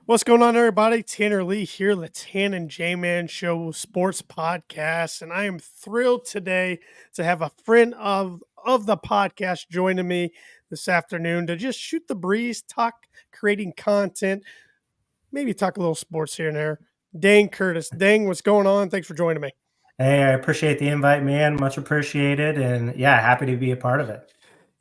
What's going on, everybody? Tanner Lee here, the Tan and J Man Show Sports Podcast, and I am thrilled today to have a friend of the podcast joining me this afternoon to just shoot the breeze, talk creating content, maybe talk a little sports here and there. Dane Curtis, Dane, what's going on? Thanks for joining me. Hey, I appreciate the invite, man. Much appreciated. And yeah, happy to be a part of it.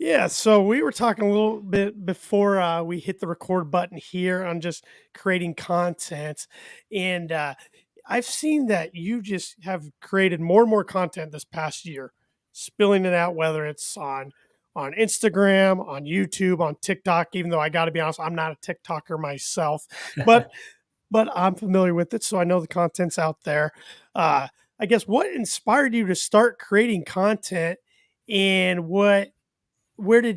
Yeah, so we were talking a little bit before we hit the record button here on just creating content, and I've seen that you just have created more and more content this past year, spilling it out, whether it's on Instagram, on YouTube, on TikTok. Even though I got to be honest, I'm not a TikToker myself, but I'm familiar with it, so I know the content's out there. I guess what inspired you to start creating content, and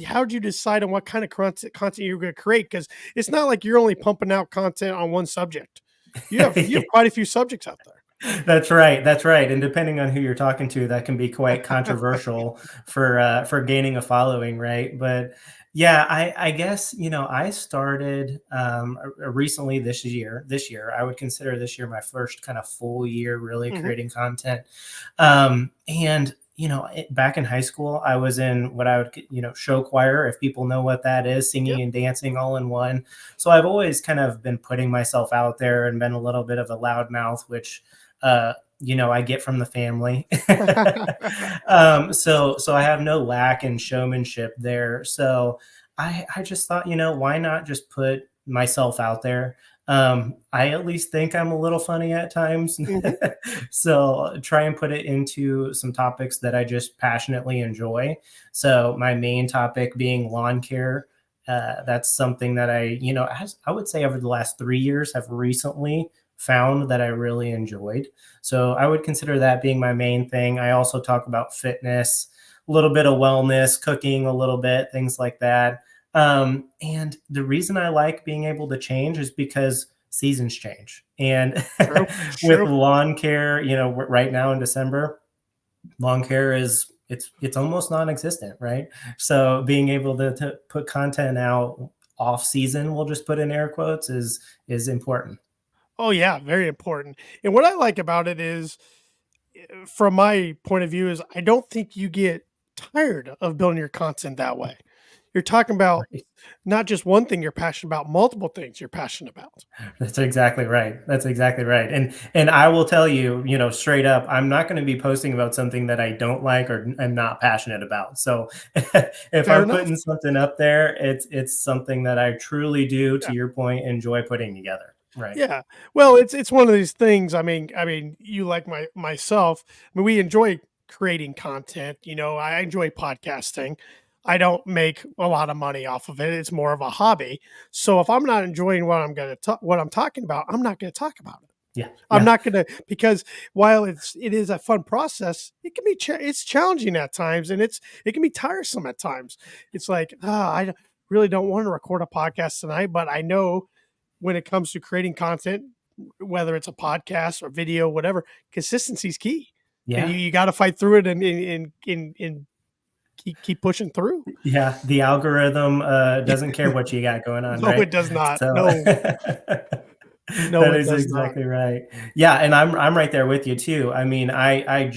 how did you decide on what kind of content you were going to create? Because it's not like you're only pumping out content on one subject. You have quite a few subjects out there. That's right. That's right. And depending on who you're talking to, that can be quite controversial for gaining a following, right? But yeah, I guess I started recently this year. This year, I would consider this year my first kind of full year really Mhm. creating content. And back in high school, I was in what I would show choir, if people know what that is, Yep. singing and dancing all in one. So I've always kind of been putting myself out there and been a little bit of a loudmouth, which I get from the family. So I have no lack in showmanship there. So I just thought, why not just put myself out there? I at least think I'm a little funny at times. Mhm. So try and put it into some topics that I just passionately enjoy. So my main topic being lawn care. That's something that I would say over the last 3 years have recently found that I really enjoyed. So I would consider that being my main thing. I also talk about fitness, a little bit of wellness, cooking a little bit, things like that. And the reason I like being able to change is because seasons change. And True. with True. lawn care, right now in December, lawn care it's almost non-existent, right? So being able to put content out off season, we'll just put in air quotes, is important. Oh yeah, very important. And what I like about it is, from my point of view, is I don't think you get tired of building your content that way. You're talking about Right. not just one thing you're passionate about, multiple things you're passionate about. That's exactly right. That's exactly right. And I will tell you, straight up, I'm not going to be posting about something that I don't like or am not passionate about. So if Fair I'm enough. putting something up there, it's something that I truly do, Yeah. to your point, enjoy putting together. Right. Yeah. Well, it's one of these things. I mean, you like myself. I mean, we enjoy creating content. I enjoy podcasting. I don't make a lot of money off of it. It's more of a hobby. So if I'm not enjoying what I'm talking about, I'm not going to talk about it. Yeah. I'm Yeah. not going to, because while it is a fun process, it can be it's challenging at times, and it can be tiresome at times. It's like, really don't want to record a podcast tonight, but I know when it comes to creating content, whether it's a podcast or video, whatever, consistency is key, and you, Yeah. you got to fight through it and keep pushing through. Yeah. The algorithm doesn't care what you got going on, No, it right? does not. So No, no, that it is does not. exactly right. Yeah, and I'm right there with you too. I mean, I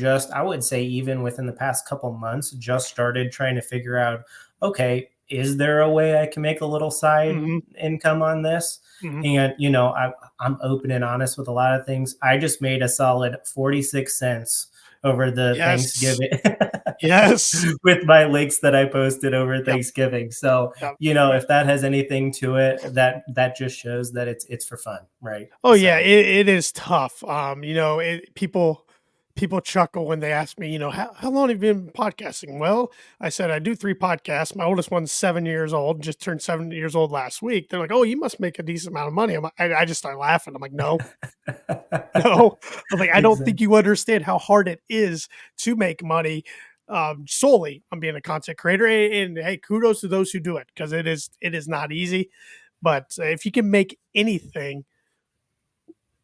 would say even within the past couple months, just started trying to figure out, okay, is there a way I can make a little side Hmm. income on this? Hmm. And I'm open and honest with a lot of things. I just made a solid 46 cents over the Yes, Thanksgiving yes. with my links that I posted over Yep, Thanksgiving. So, yep. if that has anything to it, that just shows that it's for fun, right? Oh yeah, So, it is tough. People chuckle when they ask me, how long have you been podcasting? Well, I said I do 3 podcasts. My oldest one's 7 years old, just turned 7 years old last week. They're like, "Oh, you must make a decent amount of money." I just start laughing. I'm like, "No, no." I was like, "I don't exactly. think you understand how hard it is to make money, solely on being a content creator." And hey, kudos to those who do it, because it is not easy. But if you can make anything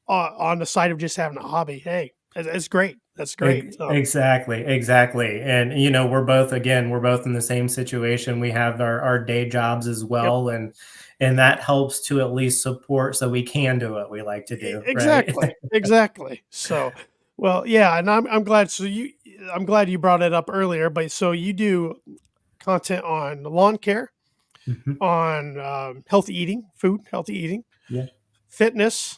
on the side of just having a hobby, hey, it's great. That's great. So, Exactly, exactly. And we're both in the same situation. We have our day jobs as yep. well, and that helps to at least support so we can do what we like to do, right? Exactly, exactly. So, well, yeah, and I'm glad. I'm glad you brought it up earlier. But so you do content on lawn care, Mhm. on healthy eating, food, healthy eating, Yeah. fitness.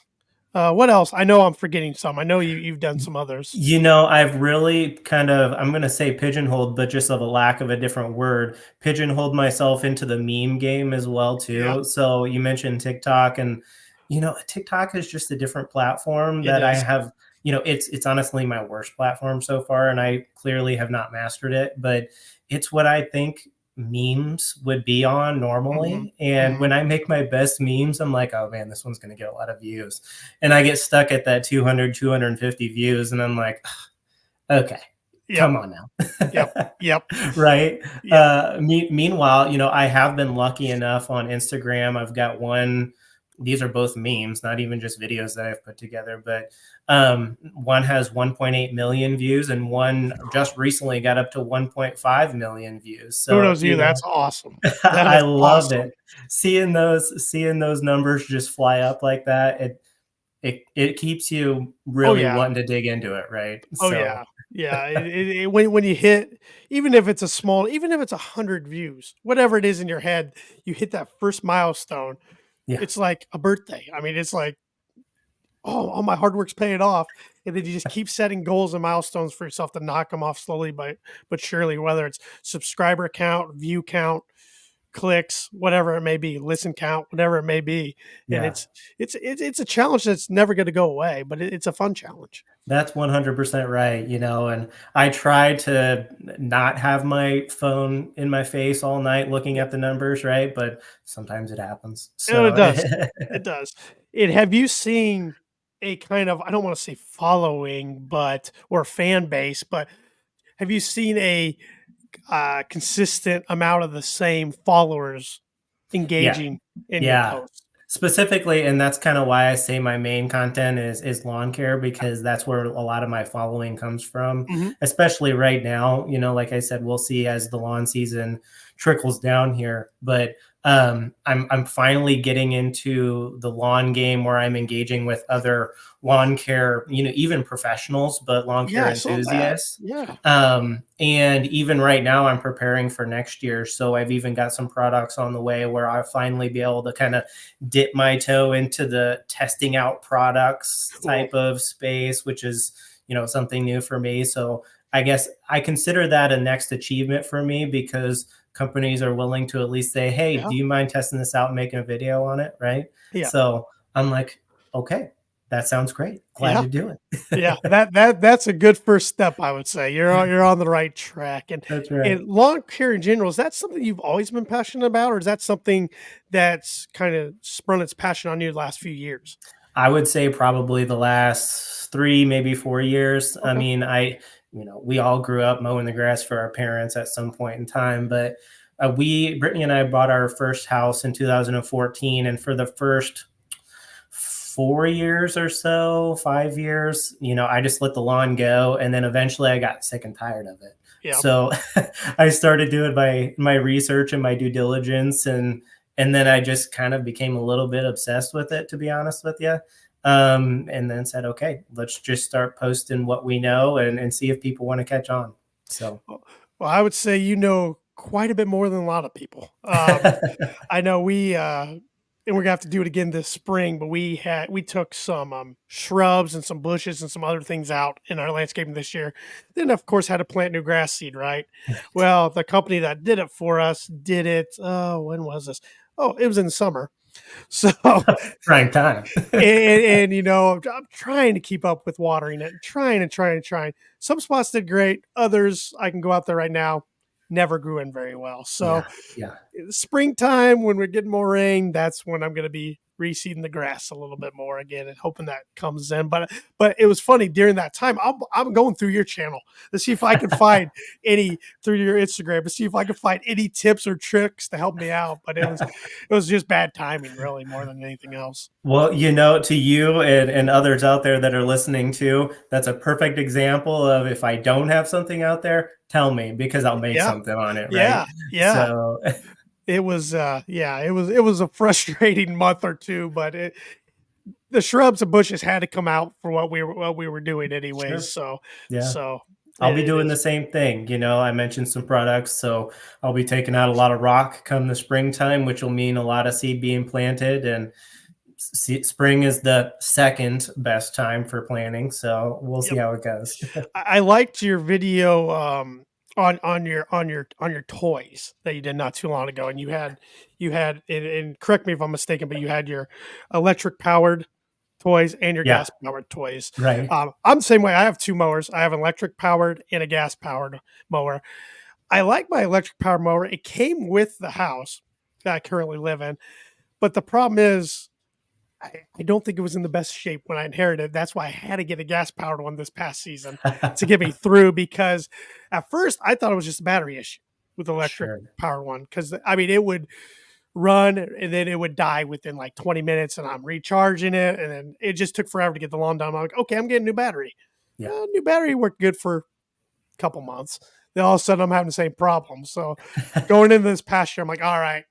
What else? I know I'm forgetting some. I know you've done some others. I've really kind of, I'm gonna say pigeonholed, but just of a lack of a different word, pigeonholed myself into the meme game as well Yeah, too. So you mentioned TikTok, and TikTok is just a different platform it that I is. have. It's honestly my worst platform so far, and I clearly have not mastered it, but it's what I think memes would be on Hmm. normally. And Hmm. when I make my best memes, I'm like, oh man, this one's gonna get a lot of views, and I get stuck at that 200, 250 views, and I'm like, okay, Yep. come on Yep. now. Yep. Right. Yep. Meanwhile, I have been lucky enough on Instagram. I've got one. These are both memes, not even just videos that I've put together, but one has 1.8 million views, and one just recently got up to 1.5 million views. So, Kudos to you. That's awesome. That I is love awesome. it. Seeing those numbers just fly up like that, it keeps you Oh really yeah. wanting to dig into it, right? Oh So, yeah. Yeah. When you hit, even if it's a small, even if it's 100 views, whatever it is in your head, you hit that first milestone. yeah, It's like a birthday. I mean, it's like, oh, all my hard work's paying off. And then you just keep setting goals and milestones for yourself to knock them off slowly but surely, whether it's subscriber count, view count, clicks, whatever it may be, listen count, whatever it may be. And yeah. it's a challenge that's never going to go away, but it's a fun challenge. That's 100% right, and I try to not have my phone in my face all night looking Yeah. at the numbers, right? But sometimes it happens. And it So, does. It does. And have you seen a kind of, I don't want to say following, but or fan base, but have you seen a consistent amount of the same followers yeah. engaging in your Yeah. posts? Specifically, and that's kind of why I say my main content is lawn care, because that's where a lot of my following comes from, Mhm. especially right now. Like I said, we'll see as the lawn season trickles down here. But I'm finally getting into the lawn game where I'm engaging with other lawn care, even professionals, but lawn Yeah, care I saw that. enthusiasts. Yeah. And even right now, I'm preparing for next year. So I've even got some products on the way where I'll finally be able to kind of dip my toe into the testing out products Cool. type of space, which is, something new for me. So I guess I consider that a next achievement for me, because companies are willing to at least say, hey, Yeah. do you mind testing this out and making a video on it? Right. Yeah. So I'm like, okay, that sounds great. Glad Yeah. to do Yeah. it. That's a good first step, I would say. You're on the right track. That's right. And lawn care in general, is that something you've always been passionate about, or is that something that's kind of sprung its passion on you the last few years? I would say probably the last 3, maybe 4 years. I Okay. mean, we all grew up mowing the grass for our parents at some point in time, but Brittany and I bought our first house in 2014, and for the first 4 years or so, 5 years, I just let the lawn go, and then eventually I got sick and tired of it. Yeah. So I started doing my research and my due diligence, and then I just kind of became a little bit obsessed with it, to be honest with you. And then said, okay, let's just start posting what we know, and see if people want to catch on. So, Well, I would say you know quite a bit more than a lot of people. I know and we're gonna have to do it again this spring, but we took some shrubs and some bushes and some other things out in our landscaping this year. Then of course had to plant new grass seed, right? Well, the company that did it for us did it. When was this? Oh, it was in the summer. So prime time. and I'm trying to keep up with watering it, trying and trying and trying. Some spots did great, others I can go out there right now, never grew in very well. So Yeah, yeah. springtime when we're getting more rain, that's when I'm going to be reseeding the grass a little bit more again and hoping that comes in. But it was funny during that time. I'm going through your channel to see if I can find any through your Instagram to see if I can find any tips or tricks to help me out. But it was just bad timing, really, more than anything else. Well, to you and others out there that are listening too, that's a perfect example of if I don't have something out there, tell me because I'll make Yeah, something on it, right? yeah, yeah. So, It was yeah, it was a frustrating month or two, but the shrubs and bushes had to come out for what we were doing anyways. sure. So Yeah. so I'll be it doing the is. same thing. I mentioned some products, so I'll be taking out a lot of rock come the springtime, which will mean a lot of seed being planted. And spring is the second best time for planting, so we'll see Yep. how it goes. I liked your video on your toys that you did not too long ago, and you had and correct me if I'm mistaken, but you had your electric powered toys and your Yeah, gas powered toys. right. I'm the same way. I have two mowers. I have an electric powered and a gas powered mower. I like my electric powered mower. It came with the house that I currently live in, but the problem is I don't think it was in the best shape when I inherited. That's why I had to get a gas powered one this past season to get me through. Because at first I thought it was just a battery issue with the electric Sure. powered one. Because I mean, it would run and then it would die within like 20 minutes, and I'm recharging it, and then it just took forever to get the lawn done. I'm like, okay, I'm getting a new battery. Yeah. New battery worked good for a couple months. Then all of a sudden I'm having the same problem. So going into this past year, I'm like, all right,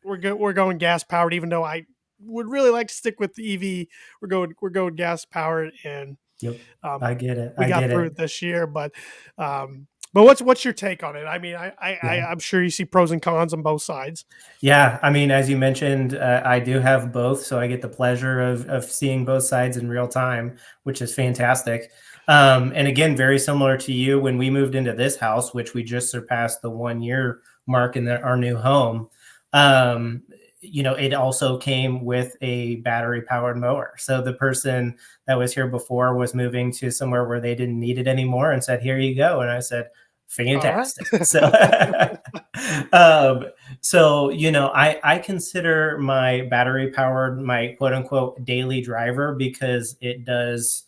we're good. We're going gas powered, even though I would really like to stick with the EV. We're going gas powered, and Yep. um, I get it. we I got get through it. it this year. But what's your take on it? I mean, Yeah. I'm sure you see pros and cons on both sides. Yeah, I mean, as you mentioned, I do have both, so I get the pleasure of seeing both sides in real time, which is fantastic. And again, very similar to you, when we moved into this house, which we just surpassed the 1 year mark in our new home. Um, it also came with a battery powered mower. So the person that was here before was moving to somewhere where they didn't need it anymore and said, "Here you go." And I said, All right. "Fantastic." So, um, I consider my battery powered my quote unquote daily driver because it does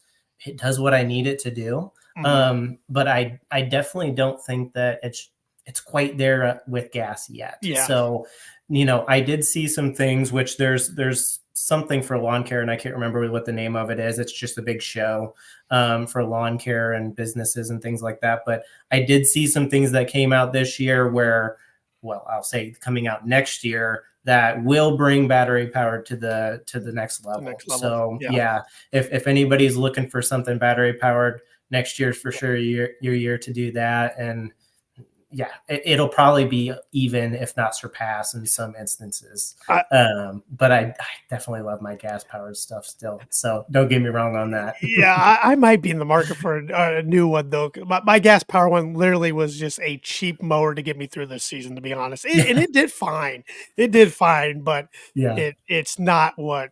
what I need it to do. Mhm. But I definitely don't think that it's quite there with gas yet. Yeah. So, I did see some things which there's something for lawn care, and I can't remember what the name of it is. It's just a big show for lawn care and businesses and things like that. But I did see some things that came out this year where, well, I'll say coming out next year that will bring battery power to the next The level. next level. So Yeah. yeah, if anybody's looking for something battery powered, next year's for sure your year to do that. And yeah, it'll probably be even, if not surpass, in some instances. I, But I definitely love my gas powered stuff still. So don't get me wrong on that. Yeah, I might be in the market for a new one though. My gas power one literally was just a cheap mower to get me through this season, to be honest. And Yeah, it did fine. It did fine, but yeah, it's not what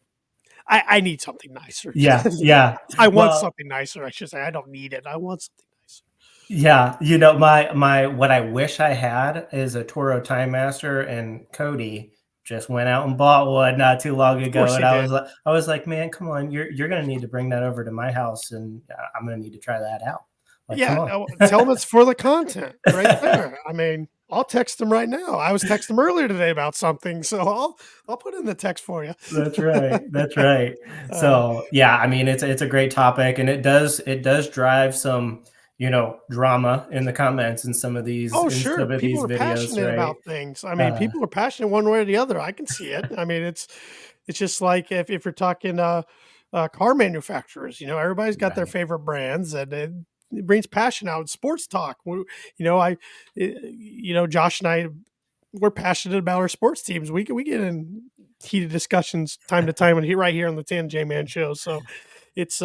I need something nicer. yeah, yeah. I want Well, something nicer, I should say. I don't need it. I want something nicer. yeah, my what I wish I had is a Toro Time Master, and Cody just went out and bought one not too long Of ago, course and he I was did. like, man, come on, you're gonna need to bring that over to my house, and I'm gonna need to try that out. Like, come Yeah, on. tell them it's for the content right there. I mean, I'll text them right now. I was texting them earlier today about something, so I'll put in the text for you. That's right. That's right. uh, So yeah, I mean, it's a great topic, and it does drive some drama in the comments Oh, sure. in People these are videos, passionate right? about things. I mean, Uh, people are passionate one way or the other. I can see it. I mean, it's just like if you're talking car manufacturers, everybody's got their right. favorite brands, and it brings passion out. Sports talk. You know, Josh and I, we're passionate about our sports teams. We get in heated discussions time to time, and right here on the Tan J Man show. So it's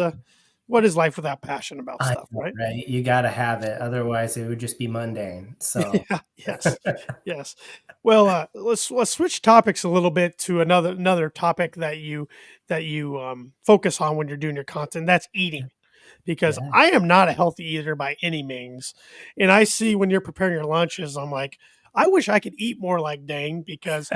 what is life without passion about I stuff, know, right? right? You got to have it, otherwise it would just be mundane. So Yeah, yes, yes. Well, let's switch topics a little bit to another topic that you focus on when you're doing your content. That's eating, because yeah. I am not a healthy eater by any means, and I see when you're preparing your lunches, I'm like, I wish I could eat more like Dane because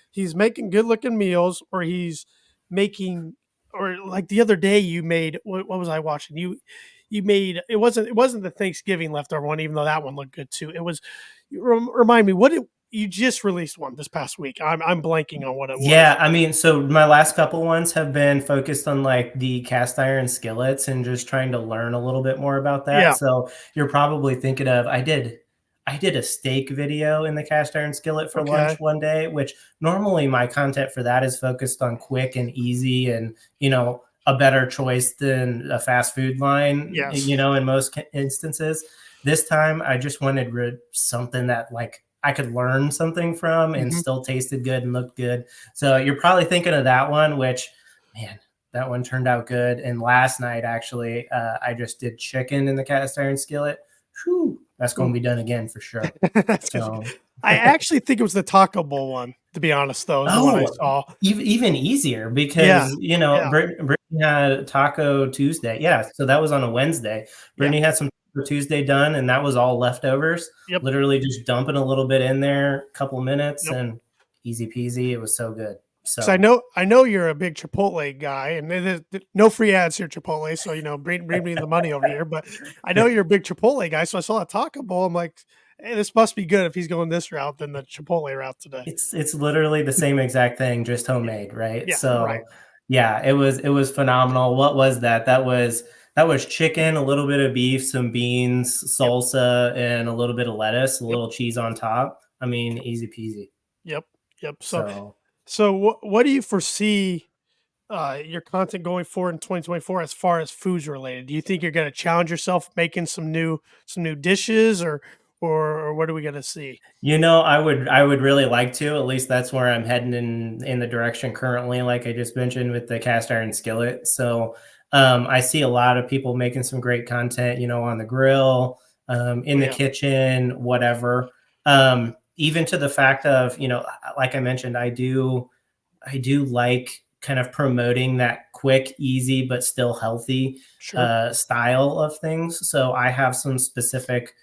he's making good looking meals, or he's making, or like the other day you made, what was I watching? You made, it wasn't the Thanksgiving leftover one, even though that one looked good too. It was, remind me what it, you just released one this past week. I'm blanking on what it Yeah, was. I mean, so my last couple ones have been focused on like the cast iron skillets and just trying to learn a little bit more about that. Yeah. So you're probably thinking of I did a steak video in the cast iron skillet for Okay. lunch one day, which normally my content for that is focused on quick and easy and, a better choice than a fast food line, Yes. in most instances. This time I just wanted something that like I could learn something from and Hmm. still tasted good and looked good. So you're probably thinking of that one, which, man, that one turned out good. And last night, actually, I just did chicken in the cast iron skillet. Whew, that's going to be done again for sure. That's good. So, I actually think it was the Taco Bowl one, to be honest, though, is the one I oh, saw. even easier Yeah. because Yeah. Brittany had Taco Tuesday. Yeah, so that was on a Wednesday. Yeah. Brittany had some Taco Tuesday done, and that was all leftovers. Yep. Literally just dumping a little bit in there, a couple minutes, Yep. and easy peasy. It was so good. 'Cause I So know I know you're a big Chipotle guy, and no free ads here, Chipotle, so, bring me the money over here, but I know you're a big Chipotle guy, so I saw a Taco Bowl, I'm like, "Hey, this must be good if he's going this route than the Chipotle route today." it's literally the same exact thing, just homemade, right? Yeah, right. So yeah, it was phenomenal. What was that? That was chicken, a little bit of beef, some beans, Yep, salsa, and a little bit of lettuce, a yep, little cheese on top. I mean, easy peasy. yep, yep. So So so what do you foresee, your content going forward in 2024 as far as foods related? Do you think you're gonna challenge yourself making some new dishes, or what are we gonna see? I would really like to. At least that's where I'm heading in the direction currently, like I just mentioned with the cast iron skillet. So I see a lot of people making some great content, on the grill, in Oh, the yeah. kitchen, whatever. Even to the fact of, like I mentioned, I do like kind of promoting that quick, easy, but still healthy Sure. style of things. So I have some specific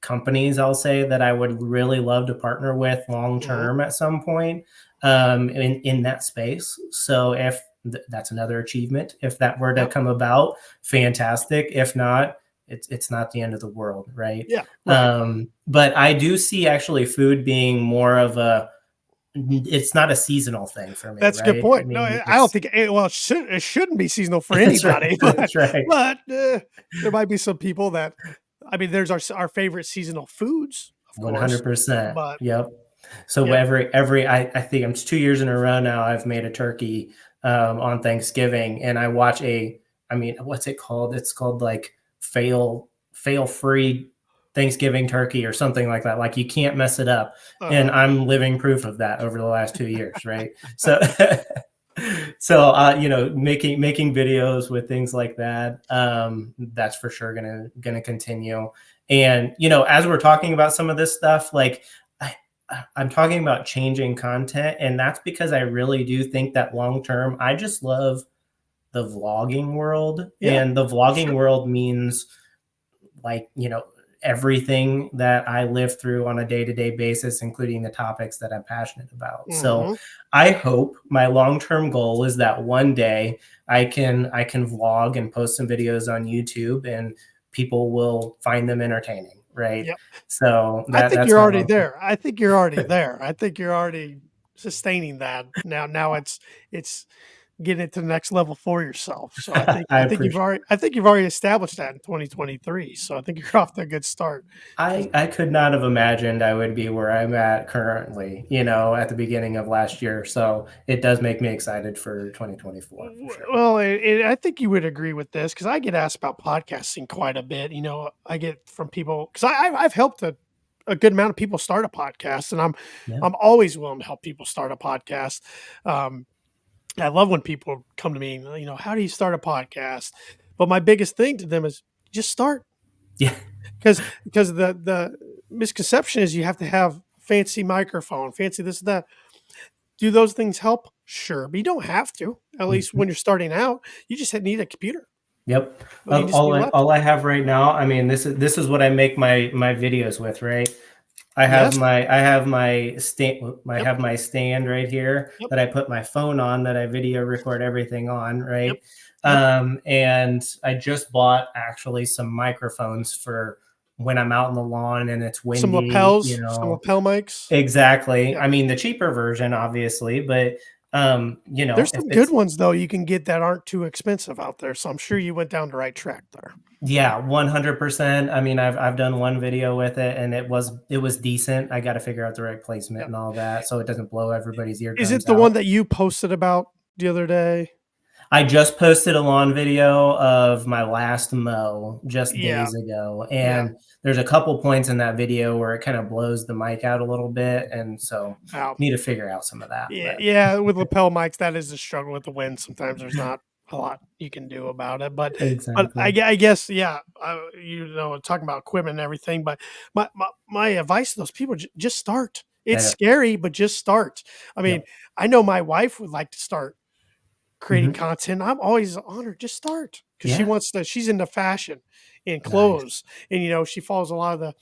companies, I'll say, that I would really love to partner with long Mhm. term at some point in that space. So if that's another achievement, if that were to Yep. come about, fantastic. If not, it's not the end of the world, right? Yeah, right. But I do see actually food being more of it's not a seasonal thing for me, That's a good right? I point. No, mean, I don't it's think well, it shouldn't be seasonal for that's right. anybody, but That's right. there might be some people that, I mean, there's our favorite seasonal foods, of course, 100%. but Yep. So yep. I think I'm 2 years in a row now. I've made a turkey on Thanksgiving, and I watch I mean, what's it called? It's called like fail free Thanksgiving turkey or something like that. Like you can't mess it up, and Uh-huh. I'm living proof of that over the last 2 years, right? So. So making videos with things like that, that's for sure gonna continue. And as we're talking about some of this stuff, like I, I'm talking about changing content, and that's because I really do think that long term, I just love the vlogging world, Yeah, and the vlogging sure. world means like everything that I live through on a day-to-day basis, including the topics that I'm passionate about. So Mhm. I hope my long-term goal is that one day I can vlog and post some videos on YouTube and people will find them entertaining, right? Yep. So I think that's you're my already long there. I think you're already there. I think you're already sustaining that. Now it's getting it to the next level for yourself. So I think I I think you've appreciate already I think you've already established that in 2023. So I think you're off to a good start. 'Cause I could not have imagined I would be where I'm at currently, at the beginning of last year. So it does make me excited for 2024 for sure. Well, I think you would agree with this because I get asked about podcasting quite a bit. I get from people because I've helped a good amount of people start a podcast, and Yeah. I'm always willing to help people start a podcast. Um, I love when people come to me, how do you start a podcast? But my biggest thing to them is just start, Yeah. because the misconception is you have to have fancy microphone, fancy this and that. Do those things help? Sure, but you don't have to. At least Mhm. when you're starting out, you just need a computer. Yep. Well, you just All need a I all laptop. I have right now, I mean, this is what I make my videos with, right? Yes. I have my stand I Yep. have my stand right here Yep. that I put my phone on that I video record everything on, Yep. right? Yep. And I just bought actually some microphones for when I'm out on the lawn and it's Some windy, lapels, some lapel mics. Exactly. Yeah. I mean, the cheaper version, obviously, but There's if some good it's ones though you can get that aren't too expensive out there, so I'm sure you went down the right track there. yeah, 100%. I mean, I've done one video with it and it was decent. I got to figure out the right placement Yep. and all that so it doesn't blow everybody's Is it eardrums the one out. that you posted about the other day? I just posted a lawn video of my last mow just Yeah. days ago, Yeah. and there's a couple points in that video where it kind of blows the mic out a little bit, and so Wow. need to figure out some of that. Yeah, But yeah, with lapel mics, that is a struggle with the wind. Sometimes there's not a lot you can do about it, but exactly, I guess, yeah, talking about equipment and everything, but my advice to those people, just start. It's yeah, scary, but just start. I mean, yep, I know my wife would like to start creating mhm, content. I'm always on her, just start because yeah, she's into fashion and nice. clothes, and she follows a lot of the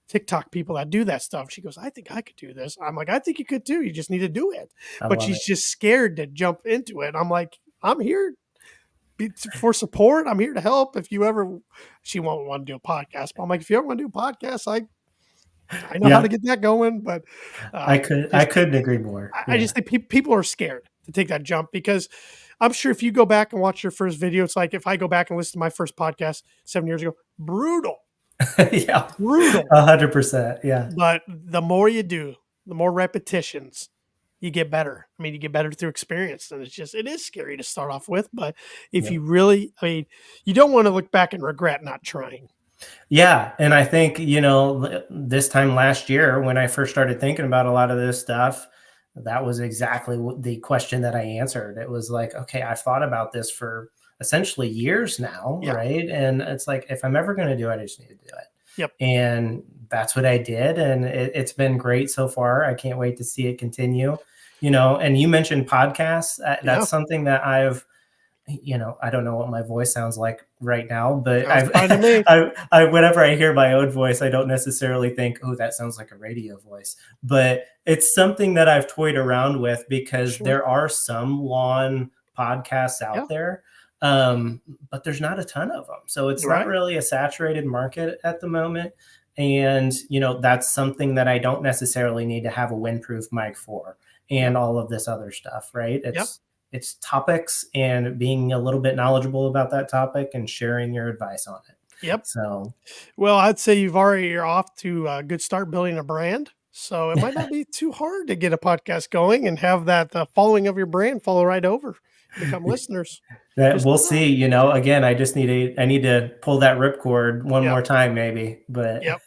TikTok people that do that stuff. She goes, "I think I could do this." I'm like, "I think you could too. You just need to do it." I But love she's it. just scared to jump into it. I'm like, "I'm here for support. I'm here to help. If you ever," she won't want to do a podcast, but I'm like, "If you ever want to do a podcast, I know how to Yeah, get that going." But I just couldn't agree more. I Yeah. just think people are scared to take that jump because I'm sure if you go back and watch your first video, it's like if I go back and listen to my first podcast 7 years ago, brutal, Yeah, brutal. 100%. Yeah, But the more you do, the more repetitions, you get better. I mean, you get better through experience, and it is scary to start off with, but if yep. you really, I mean, you don't want to look back and regret not trying. Yeah, and I think, this time last year when I first started thinking about a lot of this stuff, that was exactly what the question that I answered. It was like, okay, I've thought about this for essentially years now, Yeah. right? And it's like, if I'm ever going to do it, I just need to do it. Yep. And that's what I did. And it's been great so far. I can't wait to see it continue. And you mentioned podcasts. Yeah. That's something that I don't know what my voice sounds like right now, but Sounds fine to me. whenever I hear my own voice, I don't necessarily think, oh, that sounds like a radio voice. But it's something that I've toyed around with because Sure. there are some lawn podcasts Yeah. out there, um, but there's not a ton of them. So it's You're not right. really a saturated market at the moment. And, that's something that I don't necessarily need to have a windproof mic for Yep. and all of this other stuff, right? Yep. It's topics and being a little bit knowledgeable about that topic and sharing your advice on it. Yep. So, Well, I'd say you're off to a good start building a brand. So it might not be too hard to get a podcast going and have that following of your brand follow right over, become listeners. that Just we'll try. see, again, I need to pull that ripcord one Yep. more time maybe, but Yep.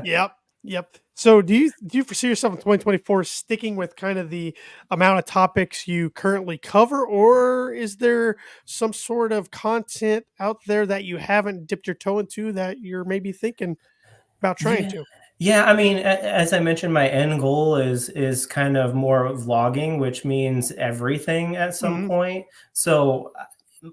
Yep, yep. So do you foresee yourself in 2024 sticking with kind of the amount of topics you currently cover, or is there some sort of content out there that you haven't dipped your toe into that you're maybe thinking about trying yeah. to? Yeah, I mean, as I mentioned, my end goal is kind of more vlogging, which means everything at some Mhm. point. So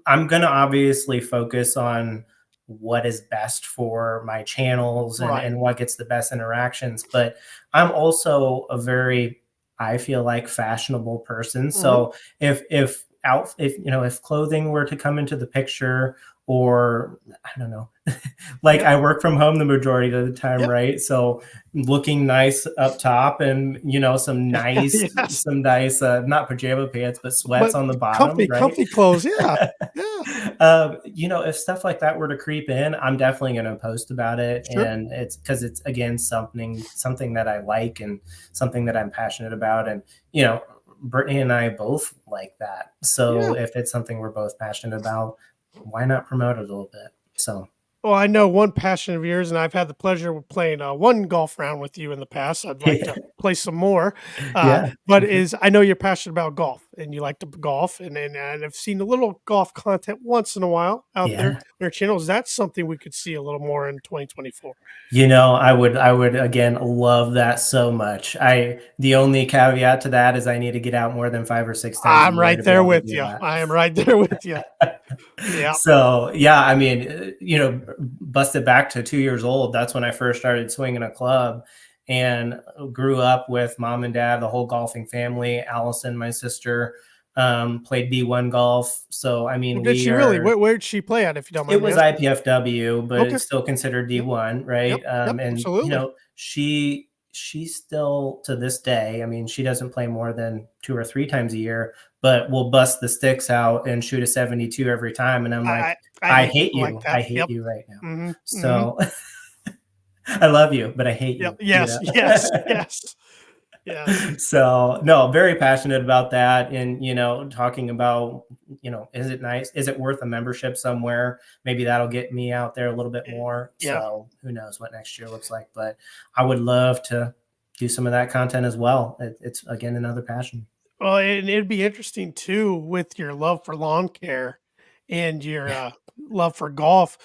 I'm gonna obviously focus on what is best for my channels Right. and what gets the best interactions. But I'm also a very, I feel like, fashionable person. Mhm. So if clothing were to come into the picture, or I don't know, like Yep. I work from home the majority of the time, Yep. right? So looking nice up top and Yes. some nice not pajama pants, but sweats But on the bottom, comfy right? clothes, yeah. Yeah. If stuff like that were to creep in, I'm definitely going to post about it, Sure. and it's because it's again something that I like and something that I'm passionate about, and Brittany and I both like that. Yeah. So if it's something we're both passionate about, why not promote it a little bit? So Well, I know one passion of yours, and I've had the pleasure of playing one golf round with you in the past. I'd like yeah, to play some more. Uh, yeah, but for sure. is I know you're passionate about golf and you like to golf, and I've seen a little golf content once in a while out there on Yeah. your channel. Is that something we could see a little more in 2024? I would again love that so much. The only caveat to that is I need to get out more than 5 or 6 times a I'm year right to be there able to with do you. that. I am right there with you. Yeah. So yeah, I mean, busted back to 2 years old. That's when I first started swinging a club, and grew up with mom and dad, the whole golfing family. Allison, my sister, played D1 golf. So, I mean, Well, did we she really? are, Where'd she play at, if you don't mind it me was asking? IPFW, but Okay. it's still considered Yep. D1, Yep. right? Yep. And Absolutely. she still to this day, I mean, she doesn't play more than 2 or 3 times a year, but will bust the sticks out and shoot a 72 every time. And I'm I like, I hate people like I that. hate Yep. you right now. Mhm. Mhm. So I love you, but I hate Yep. you, you Yes. know? Yes. Yes. Yes. So no, very passionate about that. And, talking about, is it nice? Is it worth a membership somewhere? Maybe that'll get me out there a little bit more. Yeah. So who knows what next year looks like, but I would love to do some of that content as well. It's again, another passion. Well, and it'd be interesting too with your love for lawn care and your Yeah. love for golf.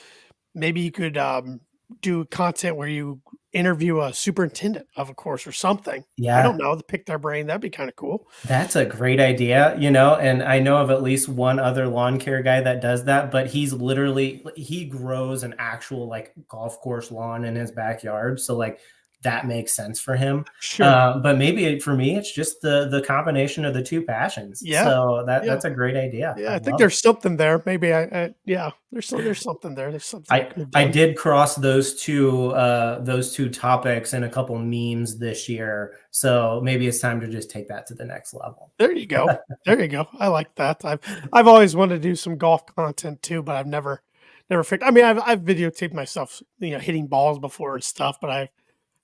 Maybe you could do content where you interview a superintendent of a course or something. I don't Yeah. know, to pick their brain. That'd be kind of cool. That's a great idea, and I know of at least one other lawn care guy that does that, but he grows an actual like golf course lawn in his backyard, so like that makes sense for him. Sure. But maybe for me, it's just the combination of the two passions. Yeah. So Yeah. that's a great idea. Yeah. I I think love it. there's something there. Maybe yeah, there's something there. There's something that I could have I done. did cross those two topics in a couple memes this year, so maybe it's time to just take that to the next level. There you go. There you go. I like that. I've always wanted to do some golf content too, but I've never figured. I mean, I've videotaped myself, hitting balls before and stuff, but I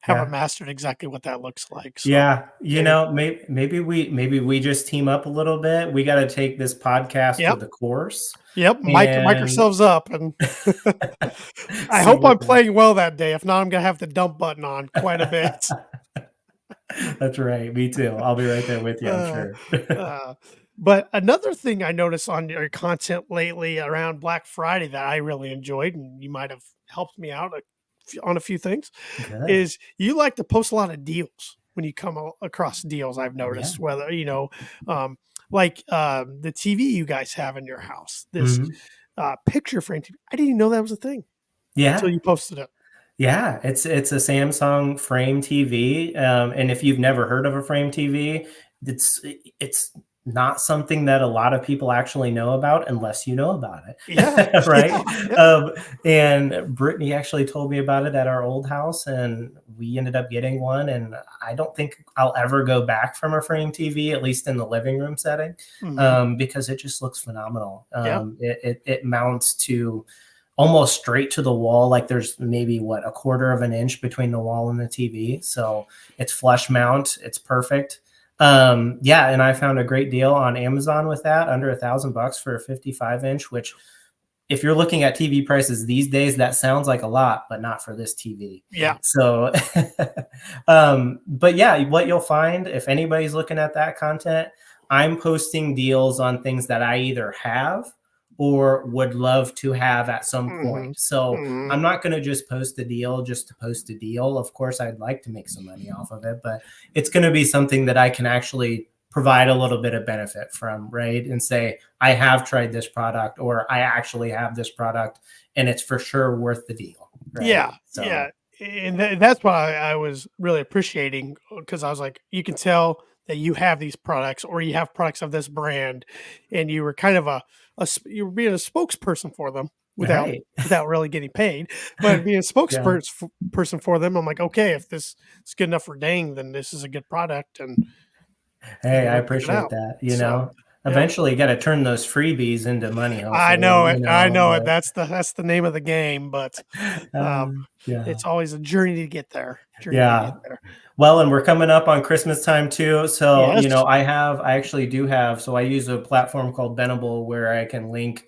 haven't Yeah. mastered exactly what that looks like. So Yeah, maybe, maybe we just team up a little bit. We got to take this podcast to yep, the course yep. Mic and ourselves up, and I see hope what I'm playing well that day. If not, I'm gonna have the dump button on quite a bit. That's right. Me too. I'll be right there with you, I'm Uh, sure. uh, but another thing I noticed on your content lately around Black Friday that I really enjoyed, and you might have helped me out on a few things, Good. is you like to post a lot of deals when you come across deals. I've Yeah. noticed whether um, the TV you guys have in your house, this Mhm. picture frame TV. I didn't even know that was a thing until Yeah. you posted it. Yeah, it's a Samsung Frame TV, and if you've never heard of a Frame TV, it's not something that a lot of people actually know about unless you know about Yeah, it, yeah, right? yeah. And Brittany actually told me about it at our old house, and we ended up getting one, and I don't think I'll ever go back from a Frame TV, at least in the living room setting, Hmm. because it just looks phenomenal. Yeah. It mounts to almost straight to the wall. Like there's maybe what, a quarter of an inch between the wall and the TV. So it's flush mount. It's perfect. Yeah, and I found a great deal on Amazon with that, under $1,000 for a 55-inch. Which, if you're looking at TV prices these days, that sounds like a lot, but not for this TV. Yeah. So, but yeah, what you'll find if anybody's looking at that content, I'm posting deals on things that I either have or would love to have at some Hmm. point. So Hmm. I'm not going to just post a deal just to post a deal. Of course, I'd like to make some money off of it, but it's going to be something that I can actually provide a little bit of benefit from, right? And say, I have tried this product, or I actually have this product, and it's for sure worth the deal, right? Yeah, yeah, So, and that's why I was really appreciating, because I was like, you can tell that you have these products or you have products of this brand, and you were kind of you were being a spokesperson for them right. without really getting paid, but being a Yeah. person for them. I'm like, okay, if this is good enough for Dang, then this is a good product, and Hey, I'm I gonna check it appreciate out. that. So, yeah, Eventually, you got to turn those freebies into money, I hopefully, know it. I know it. but That's the name of the game, but um, yeah. it's always a journey to get there. Journey to get Yeah. there. Well, and we're coming up on Christmas time too. So, Yes. I actually do have, so I use a platform called Benable where I can link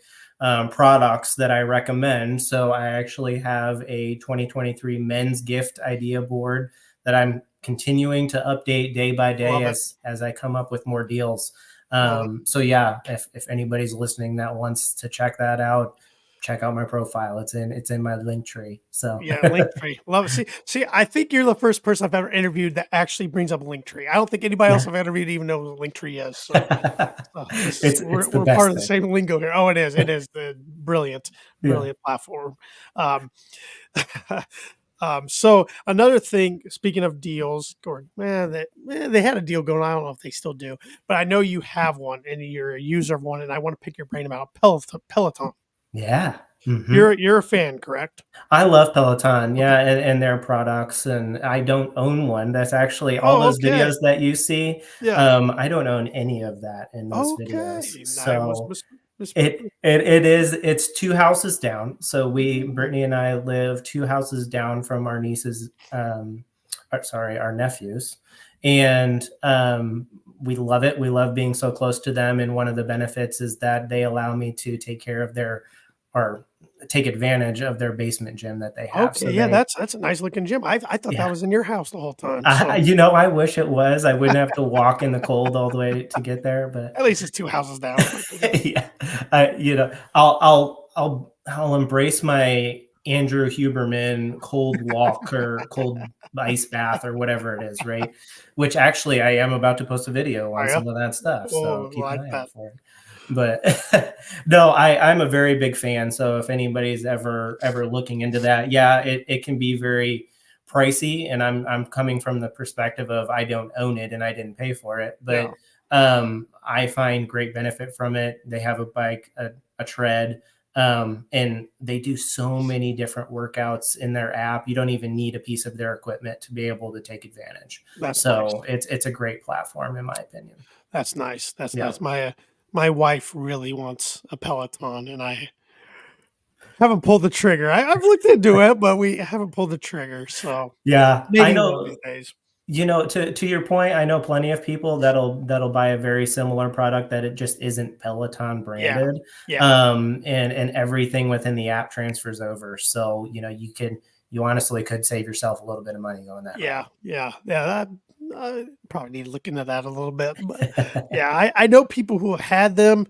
products that I recommend. So I actually have a 2023 men's gift idea board that I'm continuing to update day by day Love it. as I come up with more deals. Love it. So yeah, if anybody's listening that wants to check that out, check out my profile. It's in my link tree. So Yeah, Linktree. Love it. See, I think you're the first person I've ever interviewed that actually brings up Linktree. I don't think anybody else yeah. I've interviewed even knows what Linktree is. So this is It's the we're part best of the thing. same lingo here. Oh, it is. It is the brilliant, Yeah. brilliant platform. Um, So another thing, speaking of deals, or they had a deal going. I don't know if they still do, but I know you have one and you're a user of one, and I want to pick your brain about Peloton. Yeah. Hmm. You're a fan, correct? I love Peloton, Okay. yeah, and their products, and I don't own one. That's actually all Oh, those okay. videos that you see. Yeah. I don't own any of that in those videos. Okay. I was So mis it's 2 houses down. So Ooh, Brittany and I live 2 houses down from our nieces, sorry, our nephews, and, we love it. We love being so close to them, and one of the benefits is that they allow me to take care of their or take advantage of their basement gym that they have. okay. So Yeah, they that's a nice looking gym. I thought that yeah. was in your house the whole time. So I wish it was. I wouldn't have to walk in the cold all the way to get there, but at least it's two houses down. It's not big of a yeah, I'll embrace my Andrew Huberman cold walk or cold ice bath or whatever it is, right? Which actually I am about to post a video on are you? some of that stuff, so Oh, keep an like eye out that. for it. But no, I'm a very big fan. So if anybody's ever looking into that, yeah, it can be very pricey, and I'm coming from the perspective of I don't own it and I didn't pay for it, Yeah, but I find great benefit from it. They have a bike, a tread, and they do so many different workouts in their app. You don't even need a piece of their equipment to be able to take advantage. that's nice. So it's a great platform in my opinion. That's nice. That's Yeah. nice. My wife really wants a Peloton, and I haven't pulled the trigger. I've looked into it, but we haven't pulled the trigger. So Yeah, I maybe one of know. these days. To your point, I know plenty of people that'll buy a very similar product that it just isn't Peloton Yeah, branded, yeah, and everything within the app transfers over. So you honestly could save yourself a little bit of money going that yeah. That I probably need to look into that a little bit. But route. yeah, I know people who have had them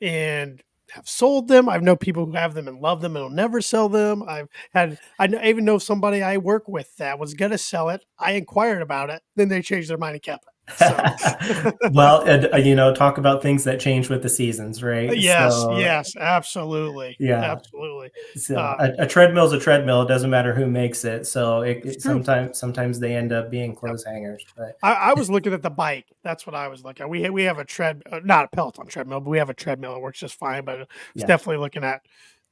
and have sold them. I know people who have them and love them and will never sell them. I even know somebody I work with that was gonna sell it. I inquired about it, then they changed their mind and kept it. So Well, and, talk about things that change with the seasons, right? yes, So yes, absolutely, yeah, absolutely. so Um, a treadmill is a treadmill. It doesn't matter who makes it. So it's it true. sometimes they end up being Yep. clothes hangers, but I was looking at the bike. That's what I was looking at. We have a not a Peloton treadmill, but we have a treadmill that works just fine. But it's yeah, definitely looking at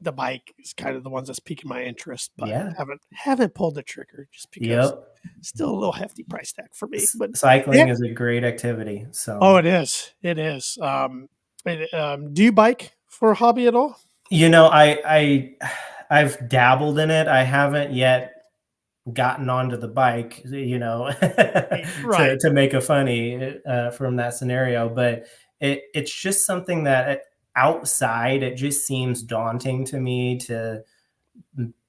the bike is kind of the ones that's piquing my interest. But yeah, haven't pulled the trigger just because yep. still a little hefty price tag for me. But yeah, Cycling is a great activity. oh, So it is. It is. Do you bike for a hobby at all? you know, I've dabbled in it. I haven't yet gotten onto the bike, Right. to make a funny from that scenario. But it's just something that outside it just seems daunting to me to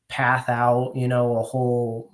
path out, a whole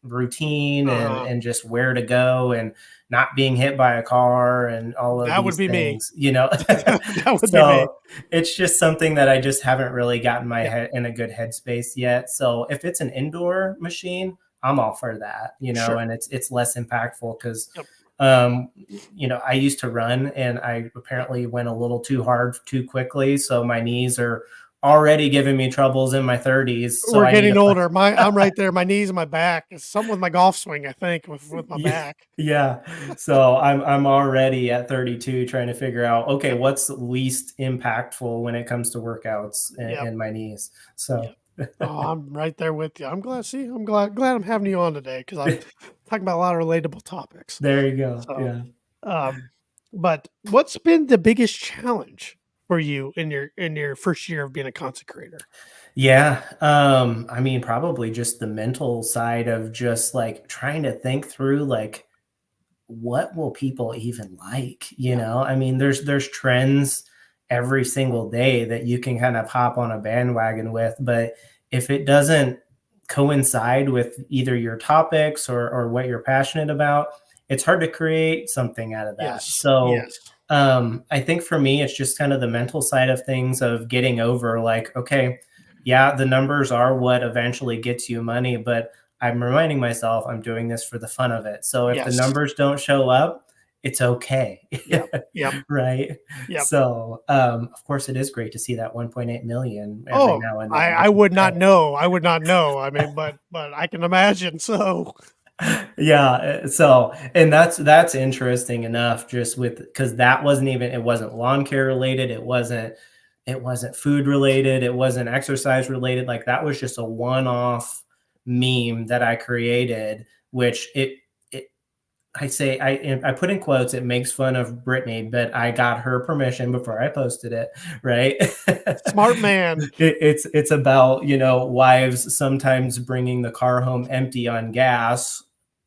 routine Uh, and just where to go and not being hit by a car and all of that would these be me. things. That would be me. So it's just something that I just haven't really gotten my Yeah. head in a good headspace yet. So if it's an indoor machine, I'm all for that, Sure. and it's less impactful because Yep. I used to run and I Yep. apparently went a little too hard too quickly. So my knees are already giving me troubles in my 30s. So We're I need getting to older. I'm right there. My knees and my back. It's something with my golf swing, I think, with my yeah, back. yeah. So I'm already at 32 trying to figure out, okay, Yep. what's least impactful when it comes to workouts Yep. in my knees. So Yep. Oh, I'm right there with you. I'm glad. See, I'm glad I'm having you on today because I'm talking about a lot of relatable topics. there you go. So, Yeah. um, but what's been the biggest challenge for you in your first year of being a content creator? Yeah. I mean, probably just the mental side of just like trying to think through like what will people even like? Yeah. I mean, there's trends every single day that you can kind of hop on a bandwagon with, but if it doesn't coincide with either your topics or what you're passionate about, it's hard to create something out of that. Yes. So Yes. I think for me, it's just kind of the mental side of things of getting over like, okay, yeah, the numbers are what eventually gets you money, but I'm reminding myself I'm doing this for the fun of it. So if the Yes. numbers don't show up, it's okay. Yep. Yep. Right. Yep. So, of course, it is great to see that 1.8 million every Oh, now and then, I which is would not great. know. I would not know. I mean, but I can imagine. So Yeah, so and that's interesting enough just with because that wasn't even it wasn't lawn care related, it wasn't food related, it wasn't exercise related, like, that was just a one-off meme that I created, which it I say I put in quotes, "It makes fun of Britney," but I got her permission before I posted it, right? smart man. It's about, wives sometimes bringing the car home empty on gas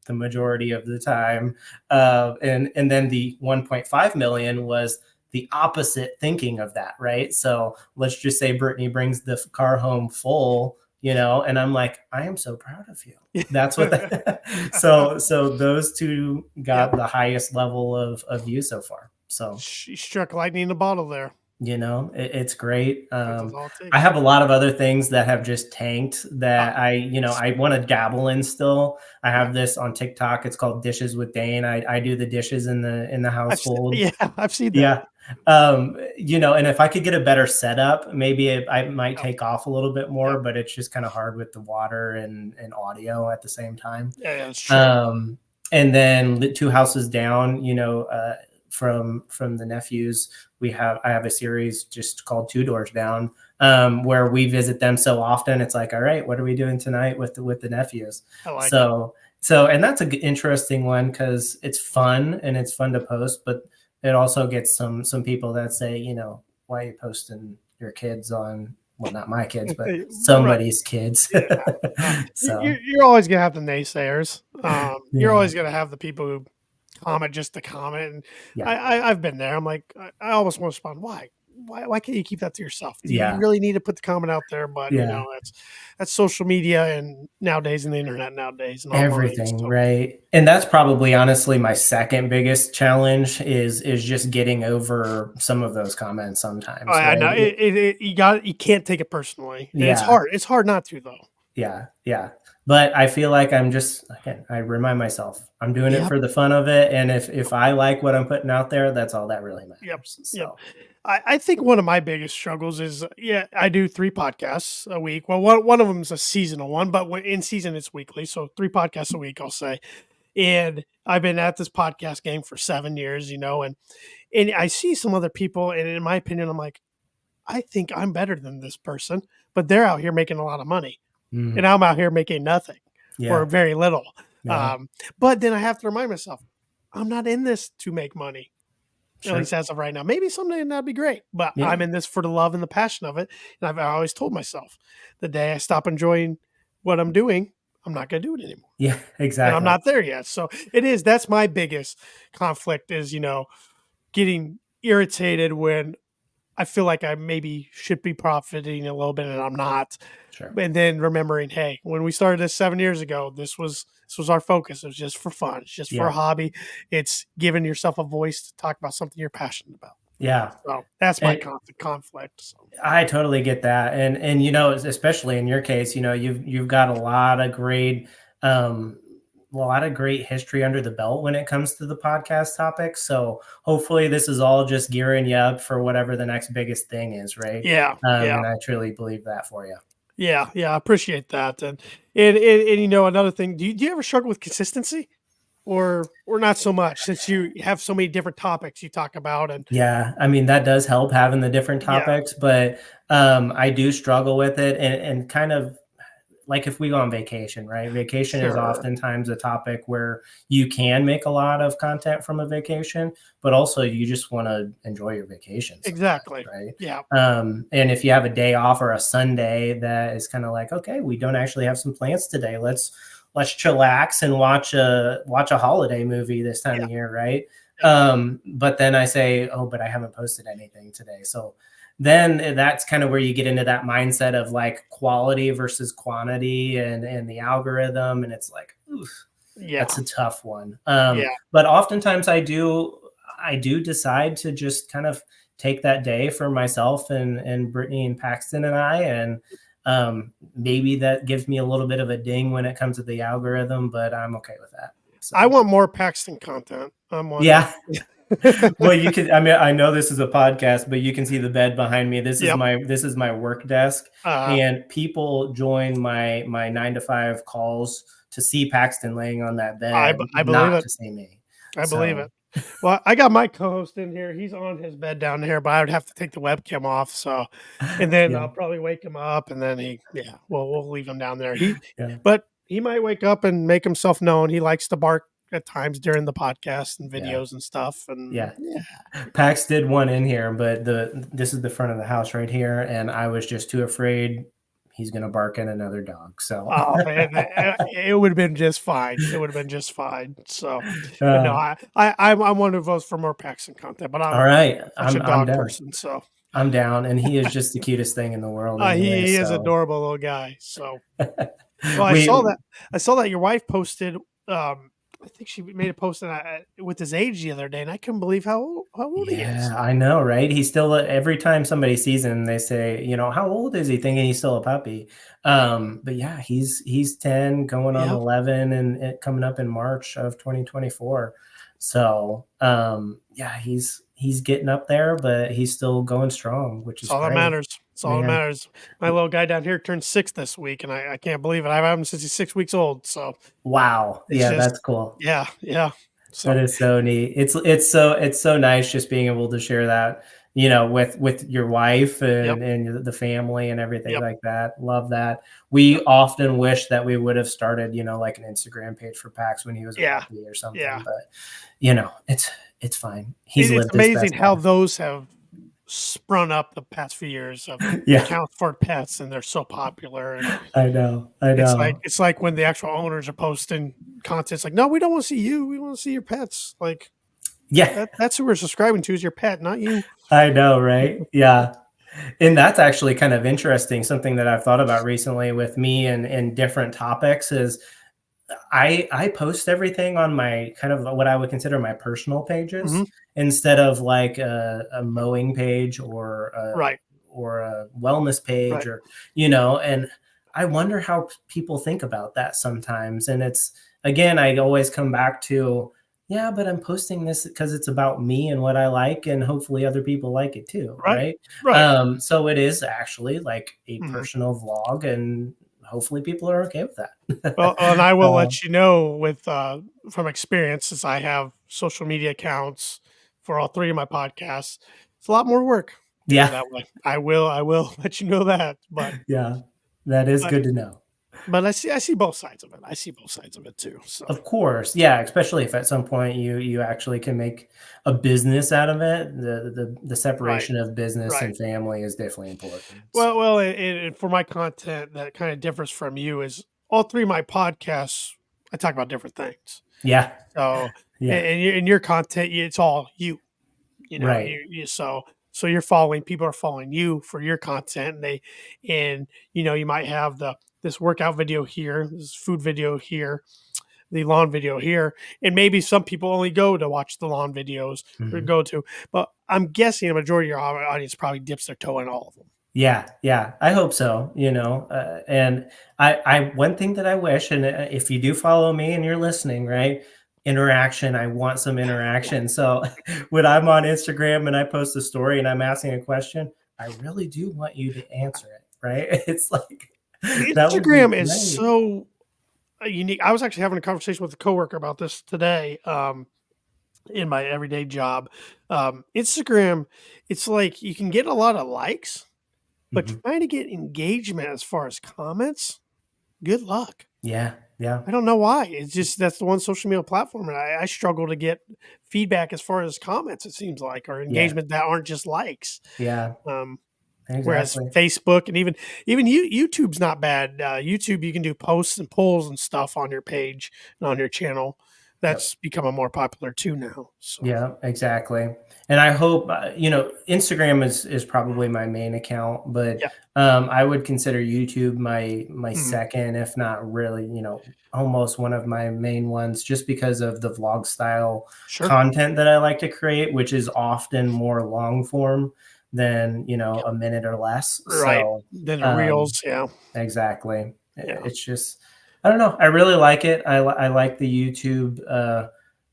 the majority of the time, and then the 1.5 million was the opposite thinking of that, right? So let's just say Brittany brings the car home full, and I'm like, I am so proud of you. That's what so those two Yep. got the highest level of view so far. So She struck lightning in a bottle there. it's great. That's all it I takes. have a lot of other things that have just tanked that Ah, I want to dabble in still. I yeah. have this on TikTok. It's called Dishes with Dane. I do the dishes in the household. Yeah, I've seen that. Yeah. And if I could get a better setup, maybe I might Yep. take off a little bit Yep. more, but it's just kind of hard with the water and audio at the same time. Yeah, yeah, it's true. Um, and then two houses down, from the nephews, I have a series just called Two Doors Down, where we visit them so often. It's like, all right, what are we doing tonight with the nephews? I like it. So, and that's interesting one because it's fun and it's fun to post, but it also gets some people that say, why are you posting your kids on? Well, not my kids, but Right. somebody's kids. Yeah. So You're always gonna have the naysayers. You're yeah, always gonna have the people who comment just to comment, and yeah, I've been there. I'm like, I almost want to respond. Why can't you keep that to yourself? Do you yeah, really need to put the comment out there? But yeah. that's social media and nowadays and the internet nowadays and online. Everything, So right? And that's probably honestly my second biggest challenge is just getting over some of those comments sometimes, I know right? you can't take it personally, and it's Yeah, hard. It's hard not to though. yeah, yeah. But I feel like I'm just again, I remind myself I'm doing it Yep. for the fun of it, and if I like what I'm putting out there, that's all that really Yep. matters. Yep. So, I think one of my biggest struggles is yeah, I do 3 podcasts a week. Well, one of them is a seasonal one, but when in season it's weekly, so 3 podcasts a week, I'll say. And I've been at this podcast game for 7 years, and I see some other people, and in my opinion, I'm like, I think I'm better than this person, but they're out here making a lot of money, and mhm, I'm out here making nothing or yeah, very little. yeah, Um, but then I have to remind myself, I'm not in this to make money. At sure, least as of right now. Maybe someday that'd be great, but yeah, I'm in this for the love and the passion of it. And I've always told myself, the day I stop enjoying what I'm doing, I'm not going to do it anymore. yeah, And I'm exactly. not there yet. So that's my biggest conflict is, getting irritated when I feel like I maybe should be profiting a little bit and I'm not. Sure, And then remembering, hey, when we started this 7 years ago, this was our focus. It was just for fun. It's just for a yeah, hobby. It's giving yourself a voice to talk about something you're passionate about. yeah. So that's my And conflict. So I totally get that, and especially in your case, you've got um, a lot of great history under the belt when it comes to the podcast topics. So hopefully, this is all just gearing you up for whatever the next biggest thing is, right? yeah, yeah, And I truly believe that for you. yeah, yeah. I appreciate that. And another thing, do you ever struggle with consistency or not so much since you have so many different topics you talk about and Yeah, I mean that does help having the different yeah, topics, but I do struggle with it, and kind of like if we go on vacation, right? Vacation is sure, oftentimes a topic where you can make a lot of content from a vacation, but also you just want to enjoy your vacation sometimes, exactly. right? Yeah, And if you have a day off or a Sunday that is kind of like, okay, we don't actually have some plans today. Let's chillax and watch a holiday movie this time yeah, of year, right? yeah, But then I say, oh, but I haven't posted anything today, so then that's kind of where you get into that mindset of like quality versus quantity and the algorithm, and it's like, oof, yeah, that's a tough one. yeah, But oftentimes I do decide to just kind of take that day for myself and Brittany and Paxton and I, and maybe that gives me a little bit of a ding when it comes to the algorithm, but I'm okay with that. I So want more Paxton content. I'm wondering. yeah. Well, you can, I mean, I know this is a podcast, but you can see the bed behind me. Yep. This is my work desk, Uh, and people join my 9 to 5 calls to see Paxton laying on that bed, I believe not it. to see me. I believe So it. Well, I got my co-host in here. He's on his bed down here, but I would have to take the webcam off. So, and then yeah, I'll probably wake him up, and then yeah, we'll leave him down there. yeah, But he might wake up and make himself known. He likes to bark at times during the podcast and yeah, videos and stuff. And yeah. yeah, Pax did one in here, but this is the front of the house right here, and I was just too afraid he's gonna bark at another dog. So oh, it would have been just fine. It would have been just fine. So, but no, uh, I'm one of those for more Paxton content. But all I'm right, such a I'm dog down. person. So I'm down, and he is just the cutest thing in the world anyway. he is So adorable little guy. So. Well, we I saw that your wife posted, I think she made a post with his age the other day, and I couldn't believe how old he is. Yeah, I know, right? He's still every time somebody sees him, they say, you know, how old is he? Thinking he's still a puppy. But yeah, he's 10, going on Yep. 11, and coming up in March of 2024. So yeah, he's getting up there, but he's still going strong, which It's is all that great, matters. It's all that man. matters. My little guy down here turned 6 this week, and I can't believe it. I've had him since he's 6 weeks old, so Wow, it's yeah, just that's cool. yeah, yeah. That So, is so neat. It's so nice just being able to share that, you know, with your wife yep, and the family and everything yep, like that. Love that. We yep. often wish that we would have started, you know, like an Instagram page for Pax when he was a Yeah, puppy or yeah. something, but you know, it's fine. He's It's lived his amazing best how life. those have sprung up the past few years of Yeah, accounts for pets, and they're so popular, and I know. I know. it's like when the actual owners are posting content, it's like, "No, we don't wanna see you, we wanna see your pets." Like, Yeah, that's who we're subscribing to is your pet, not you. I know, right? Yeah. And that's actually kind of interesting. Something that I've thought about recently with me and different topics is I post everything on my kind of what I would consider my personal pages Mhm. instead of like a mowing page Right, or a wellness page right. or you know, and I wonder how people think about that sometimes. And it's again, I always come back to yeah, but I'm posting this because it's about me and what I like, and hopefully other people like it too, Right, right? right. So it is actually like a Mhm. personal vlog, and hopefully people are okay with Well, that. and I will uh, let you know with, from experience, since I have social media accounts for all 3 of my podcasts, it's a lot more work doing it yeah, that way. I will let you know that, yeah, that is but good to know. I see both sides of it. I see both sides of it too, so, Of course, yeah, especially if at some point you actually can make a business out of it. The right, separation of business right. and family is definitely important. Well, So and for my content that kind of differs from you is all 3 of my podcasts, I talk about different things. yeah, So, yeah, in your content, it's all you. You know, right. so you're following people are following you for your content, and you might have this workout video here, this food video here, the lawn video here, and maybe some people only go to watch the lawn videos or Mhm. go to, but I'm guessing a majority of your audience probably dips their toe in all of them. Yeah, yeah, I hope so, you know, and I one thing that I wish, and if you do follow me and you're listening, right, interaction, I want some interaction. So when I'm on Instagram and I post a story and I'm asking a question, I really do want you to answer it, right? It's like that would be Instagram is great. so unique. I was actually having a conversation with a coworker about this today. In my everyday job, Instagram, it's like you can get a lot of likes, but Mhm. trying to get engagement as far as comments, good luck. Yeah, yeah, I don't know why. It's just that's the one social media platform, and I struggle to get feedback as far as comments. It seems like or yeah, engagement that aren't just likes. yeah, Um, Whereas exactly. Facebook and even YouTube's not bad. YouTube, you can do posts and polls and stuff on your page and on your channel. Yep. That's becoming more popular too now. So Yeah, exactly. And I hope, you know, Instagram is probably my main account, but yeah, I would consider YouTube my mhm, second, if not really, you know, almost one of my main ones, just because of the vlog style sure, content that I like to create, which is often more long form than, you know, yeah, a minute or less. right. So, Then the um, reels, yeah, exactly. yeah. It's just. I don't know. I really like it. I like the YouTube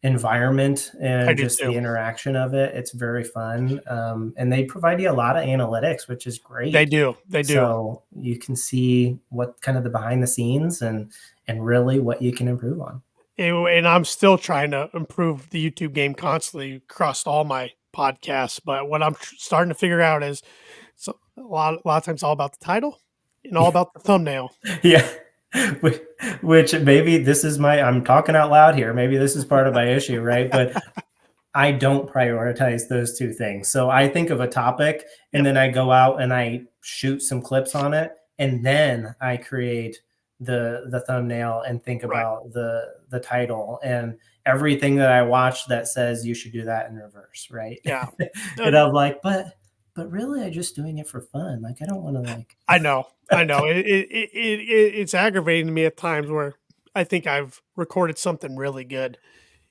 environment I and do just too. the interaction of it. It's very fun, and they provide you a lot of analytics, which is They great. do. They do. So you can see what kind of the behind the scenes and really what you can improve on. And I'm still trying to improve the YouTube game constantly across all my podcasts. But what I'm starting to figure out is so a lot of times all about the title and all about the thumbnail. Yeah. Whi- Which maybe this is my, I'm talking out loud here. Maybe this is part of my issue, right? But I don't prioritize those two things. So I think of a topic and Yep. then I go out and I shoot some clips on it and then I create the thumbnail and think Right. about the title and everything that I watch that says you should do that in reverse, right? Yeah. Uh, And I'm like, but really I just doing it for fun. Like I don't want to like I know. I know. It's aggravating to me at times where I think I've recorded something really good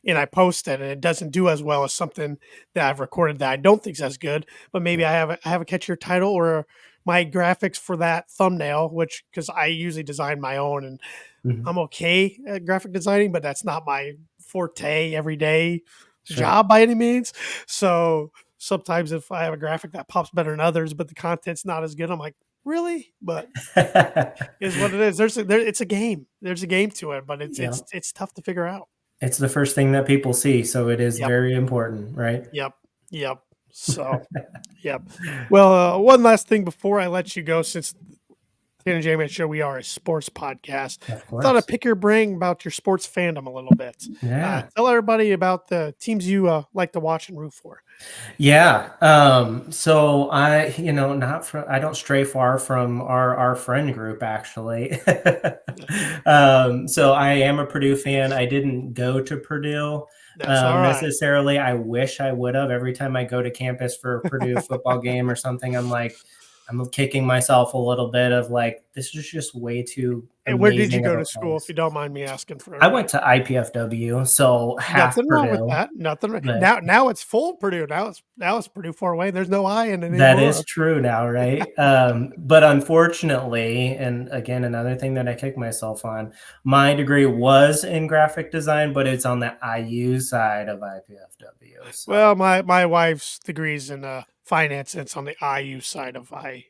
and I post it and it doesn't do as well as something that I've recorded that I don't think is as good, but maybe I have a catchier title or my graphics for that thumbnail, which because I usually design my own and Mhm. I'm okay at graphic designing, but that's not my forte everyday Sure. job by any means. So sometimes if I have a graphic that pops better than others, but the content's not as good, I'm like, really? But is what it is. It's a game. There's a game to it, but Yeah. it's tough to figure out. It's the first thing that people see, so it is Yep. very important, right? Yep. Yep. So, yep. Well, one last thing before I let you go, since Dan and Jamie Show, we are a sports podcast. Of I thought I'd course. pick your brain about your sports fandom a little bit. Yeah. Tell everybody about the teams you like to watch and root for. Yeah. So I, not from I don't stray far from our friend group actually. So I am a Purdue fan. I didn't go to Purdue That's all right. necessarily. I wish I would have. Every time I go to campus for a Purdue football game or something, I'm like, I'm kicking myself a little bit of like, this is just way too And where did you amazing of go a to school, if place. you don't mind me asking for I everybody? went to IPFW, so half Nothing wrong with Purdue, that. Nothing. but Now it's full Purdue. Now it's Purdue far away. There's no I in it that is anymore. true now, right? But unfortunately, and again, another thing that I kick myself on, my degree was in graphic design, but it's on the IU side of IPFW. Well, So my wife's degrees in finance, and it's on the IU side of yeah.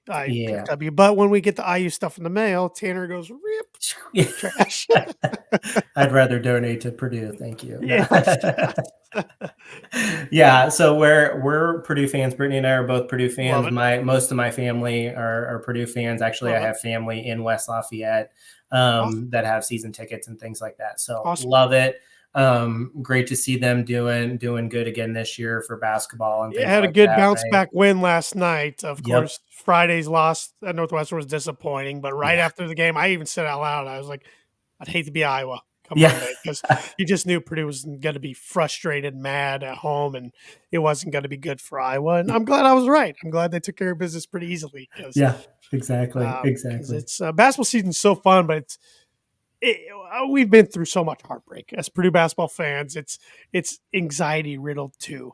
IPFW. But when we get the IU stuff in the mail, Tanner goes rip trash. I'd rather donate to Purdue, thank you. No. Yes. Yeah, so we're Purdue fans. Brittany and I are both Purdue Love fans. it. My most of my family are Purdue fans. Actually, I Love it. have family in West Lafayette Awesome. that have season tickets and things like that. So Awesome. love it. Great to see them doing good again this year for basketball and It things had a like good that. bounce Right? back win last night. Of Yep. course, Friday's loss at Northwestern was disappointing, but right Yeah. after the game, I even said out loud, I was like, I'd hate to be Iowa come Yeah. Monday because you just knew Purdue was going to be frustrated, mad at home, and it wasn't going to be good for Iowa. And I'm glad I was right. I'm glad they took care of business pretty easily Yeah. Exactly. because Exactly. it's basketball season's so fun, but we've been through so much heartbreak as Purdue basketball fans. It's anxiety riddled too,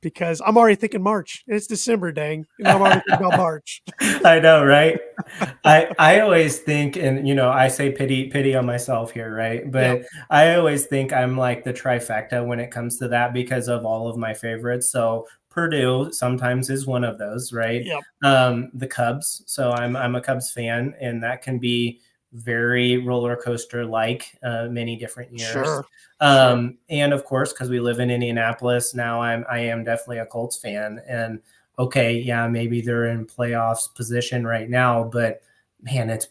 because I'm already thinking March. It's December, dang, and I'm already thinking about March. I know, right? I always think, and I say pity on myself here, right? Yep, But I always think I'm like the trifecta when it comes to that because of all of my favorites. So Purdue sometimes is one of those, right? yep, The Cubs. So I'm a Cubs fan, and that can be very roller coaster like many different years. sure, sure. And of course, because we live in Indianapolis now, I am definitely a Colts fan, and okay, yeah, maybe they're in playoffs position right now, but man, it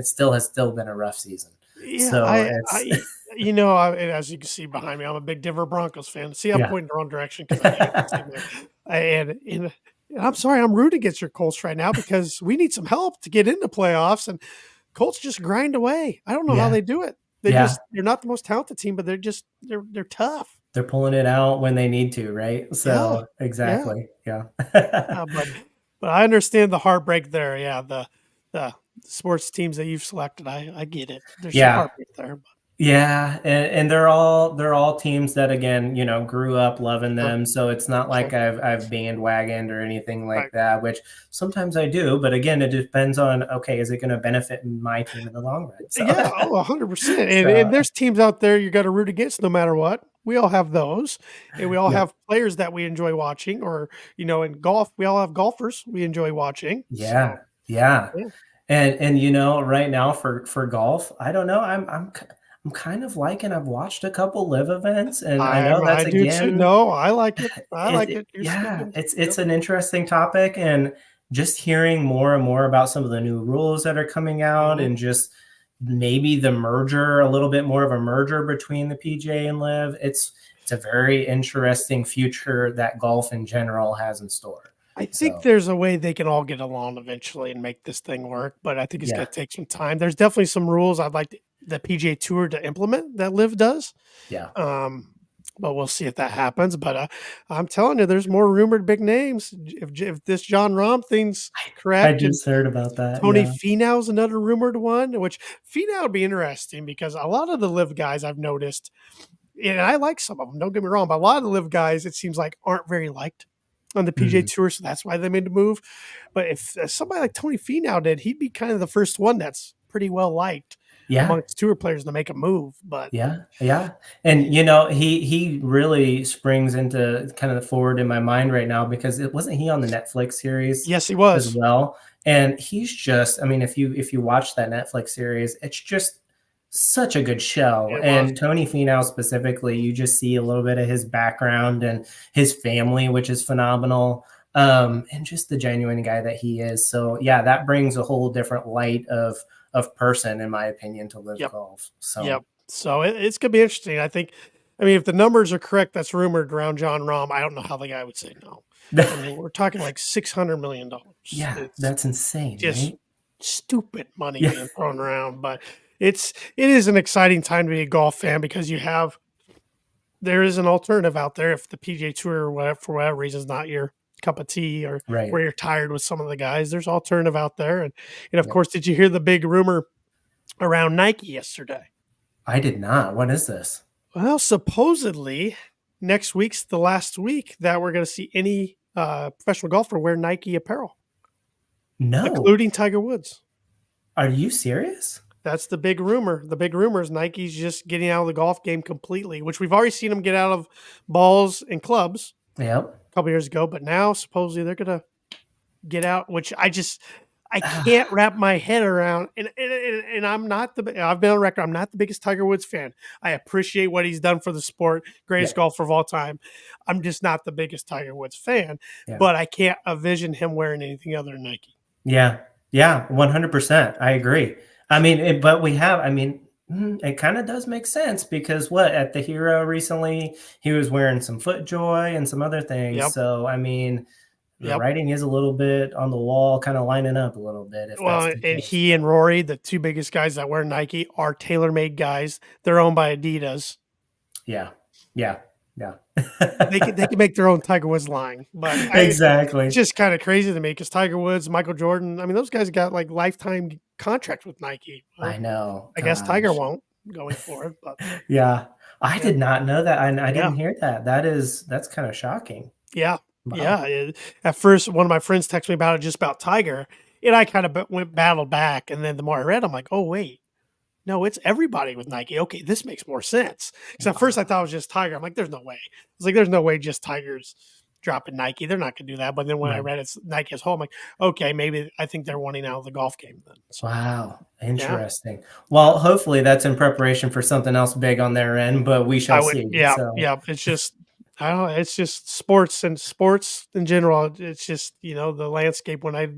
still been a rough season. Yeah, So it's as you can see behind me, I'm a big Denver Broncos fan. See, I'm yeah. pointing the wrong direction because I can't see my and I'm sorry, I'm rooting against your Colts right now because we need some help to get into playoffs, and Colts just grind away. I don't know how Yeah. they do it. Yeah. They're not the most talented team, but they're tough. They're pulling it out when they need to, right? Yeah, So yeah. exactly. Yeah. Uh, but but I understand the heartbreak there. Yeah, the sports teams that you've selected, I get it. There's some Yeah. heartbreak there. Yeah, and they're all teams that again, grew up loving Sure, them, so it's not sure, like I've bandwagoned or anything like right. that, which sometimes I do, but again, it depends on, okay, is it gonna benefit my team in the long run? So Yeah, oh, 100%, and so there's teams out there you gotta root against no matter what. We all have those, and we all yeah. have players that we enjoy watching or, in golf, we all have golfers we enjoy watching, so, Yeah, yeah. yeah. And right now for golf, I don't know, I'm kind of liking I've watched a couple live events, and I know I that's do too. again No, I like it. I like it it. You're yeah, speaking. it's Yep. an interesting topic, and just hearing more and more about some of the new rules that are coming out, Mhm. and just maybe the merger, a little bit more of a merger between the PGA and live. It's a very interesting future that golf in general has in store. I think So, there's a way they can all get along eventually and make this thing work, but I think it's gonna yeah, take some time. There's definitely some rules I'd like the PGA Tour to implement that Live does. yeah. Um, but we'll see if that happens. But I'm telling you, there's more rumored big names. If this John Rahm thing's I correct, and just heard about that, Tony yeah. Finau's another rumored one, which Finau would be interesting because a lot of the Live guys I've noticed, and I like some of them. Don't get me wrong, but a lot of the Live guys, it seems like, aren't very liked on the PGA Mhm. Tour, so that's why they made the move. But if somebody like Tony Finau did, he'd be kind of the first one that's pretty well liked Yeah. amongst tour players to make a move. But Yeah, yeah, and, he really springs into kind of the forward in my mind right now because it wasn't he on the Netflix series yes, he as was. well? And he's just I mean, if you watch that Netflix series, it's just such a good show, It was. and Tony Finau specifically, you just see a little bit of his background and his family, which is phenomenal, and just the genuine guy that he is, so, yeah, that brings a whole different light of person, in my opinion, to live Yep. golf, so Yep. So it's gonna be interesting. I mean, if the numbers are correct, that's rumored around John Rahm. I don't know how the guy would say no. I mean, we're talking like $600 million. Yeah, It's that's insane, just right? stupid money Yeah, being thrown around, but it is an exciting time to be a golf fan because there is an alternative out there if the PGA Tour or whatever for whatever reason is not your cup of tea or right. where you're tired with some of the guys. There's alternative out there, and of Yep. course, did you hear the big rumor around Nike yesterday? I did not. What is this? Well, supposedly next week's the last week that we're going to see any professional golfer wear Nike apparel, No. including Tiger Woods. Are you serious? That's the big rumor. The big rumor is Nike's just getting out of the golf game completely, which we've already seen them get out of balls and clubs Yep. a couple years ago, but now supposedly they're going to get out, which I can't Ah, wrap my head around. And I'm not I've been on record. I'm not the biggest Tiger Woods fan. I appreciate what he's done for the sport, yeah, greatest golfer of all time. I'm just not the biggest Tiger Woods fan, yeah. but I can't envision him wearing anything other than Nike. Yeah, yeah, 100%, I agree. I mean, but I mean, it kinda does make sense because what, at the Hero recently, he was wearing some FootJoy and some other things, Yep. so, I mean, the Yep. writing is a little bit on the wall, kinda lining up a little bit if that's Well, the and case, he but and Rory, the two biggest guys that wear Nike, are tailor-made guys. They're owned by Adidas. yeah, yeah, yeah. They can make their own Tiger Woods line, but it's Exactly. just kinda crazy to me because Tiger Woods, Michael Jordan, I mean, those guys got, like, lifetime contracts with Nike. I Well, know, I guess Tiger gosh. won't going forward, but Yeah. I yeah, did not know that, and I yeah, didn't hear that. That's kinda shocking. yeah, Wow. yeah, at first, one of my friends texted me about it, just about Tiger, and I kinda went battled back, and then the more I read, I'm like, "Oh, wait, no, it's everybody with Nike. Okay, this makes more sense." Because at first I Wow. thought it was just Tiger. I'm like, "There's no way." It's like, "There's no way just Tiger's dropping Nike. They're not gonna do that." But then when I Right. read it's Nike as a whole, I'm like, "Okay, maybe I think they're wanting out of the golf game then." So, Wow. yeah, Interesting. Well, hopefully, that's in preparation for something else big on their end, but we shall I would see. yeah, So, yeah, it's just I don't know, it's just sports in general, it's just, the landscape when I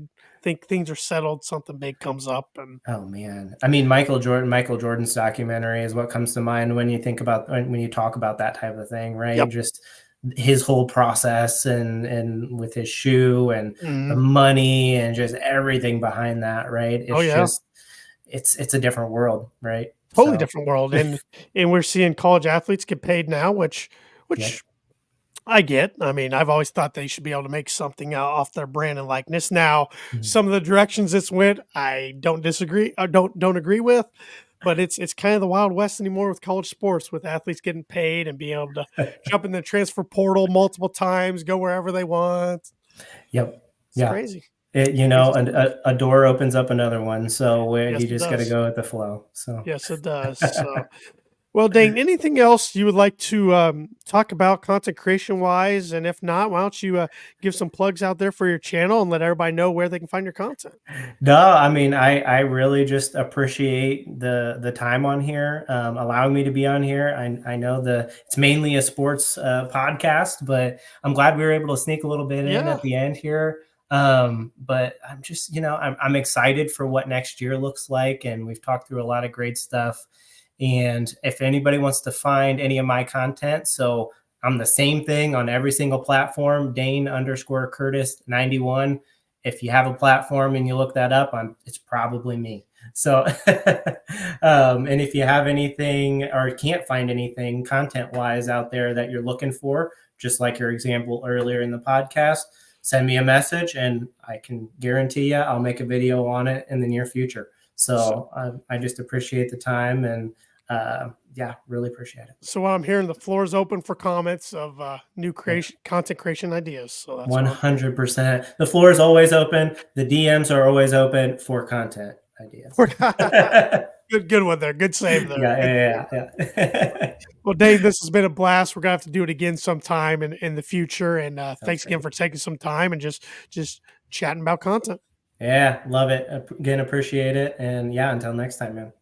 think things are settled, something big comes up and oh, man. I mean, Michael Jordan's documentary is what comes to mind when you think about when you talk about that type of thing, right? yep. Just his whole process and with his shoe and the Mhm. money and just everything behind that, right? Oh, It's yeah. just it's a different world, right? Totally So, different world, and we're seeing college athletes get paid now, yep. which I get. I mean, I've always thought they should be able to make something out off their brand and likeness. Now, Mhm. some of the directions this went, I don't disagree or don't agree with, but it's kind of the Wild West anymore with college sports, with athletes getting paid and being able to jump in the transfer portal multiple times, go wherever they want. Yep. It's Yeah. crazy. It, Crazy stuff. a door opens up another one. So Yes, you it just got to does. go with the flow. So Yes, it does. So, well, Dane, anything else you would like to talk about content creation wise? And if not, why don't you give some plugs out there for your channel and let everybody know where they can find your content? no, I mean, I really just appreciate the time on here, allowing me to be on here. I know it's mainly a sports podcast, but I'm glad we were able to sneak a little bit in Yeah. at the end here. But I'm just, I'm excited for what next year looks like, and we've talked through a lot of great stuff. And if anybody wants to find any of my content, so I'm the same thing on every single platform, Dane underscore Curtis 91. If you have a platform and you look that up, it's probably me. So, and if you have anything or can't find anything content wise out there that you're looking for, just like your example earlier in the podcast, send me a message and I can guarantee you I'll make a video on it in the near future. So, So I just appreciate the time and yeah, really appreciate it. so what I'm hearing, the floor is open for comments of new creation, content creation ideas. So that's what I'm hearing. 100%. The floor is always open. The DMs are always open for content ideas. Yeah, Good one there. Good save there. Good save. yeah, yeah, yeah. Well, Dave, this has been a blast. We're gonna have to do it again sometime in the future. And Sounds thanks again great. for taking some time and just chatting about content. Yeah, love it. Again, appreciate it. And yeah, until next time, man.